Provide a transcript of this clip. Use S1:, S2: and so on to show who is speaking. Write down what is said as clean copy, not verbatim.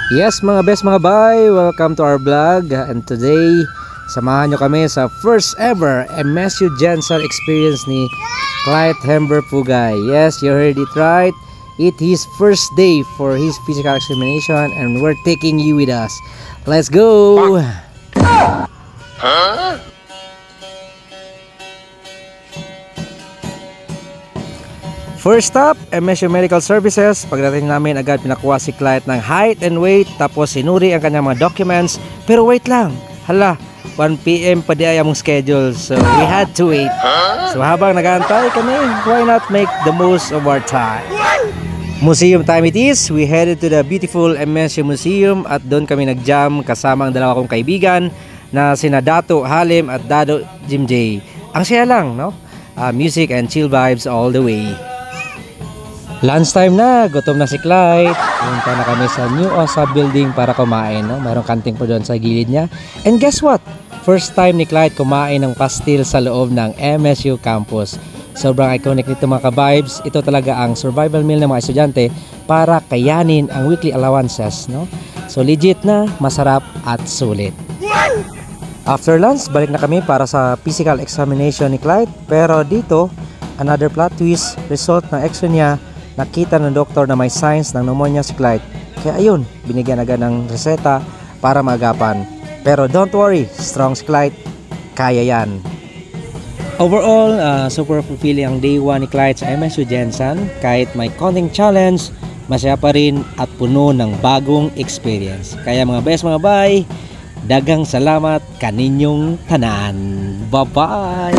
S1: Yes mga best mga bay, welcome to our vlog. And today, samahan nyo kami sa first ever MSU Gensar experience ni Clyde Hember Pugay. Yes, you heard it right. It's his first day for his physical examination and we're taking you with us. Let's go! Huh? First stop, MSU Medical Services. Pagdating namin, agad pinakuha si Clyde ng height and weight, tapos sinuri ang kanyang mga documents. Pero wait lang, hala, 1 PM pa di ay among schedule, so we had to wait. So habang nag-aantay kami, why not make the most of our time? Museum time it is. We headed to the beautiful MSU Museum at doon kami nag-jam kasama ang dalawa kong kaibigan na sina Dato Halim at Dado Jim J. Ang saya lang, no? Music and chill vibes all the way. Lunchtime na, gutom na si Clyde. Punta na kami sa New OSA building para kumain, no? Mayroong kanting po doon sa gilid niya. And guess what? First time ni Clyde kumain ng pastil sa loob ng MSU campus. Sobrang iconic nito mga ka-vibes. Ito talaga ang survival meal ng mga estudyante para kayanin ang weekly allowances, no? So legit na, masarap at sulit. After lunch, balik na kami para sa physical examination ni Clyde. Pero dito, another plot twist, result ng x-ray niya. Nakita ng doktor na may signs ng pneumonia si Clyde. Kaya ayun, binigyan agad ng reseta para maagapan. Pero don't worry, strong si Clyde. Kaya yan. Overall, super fulfilling ang day 1 ni Clyde sa MSU Gensar. Kahit may konting challenge, masaya pa rin at puno ng bagong experience. Kaya mga best mga bay, daghang salamat kaninyong tanan. Bye-bye!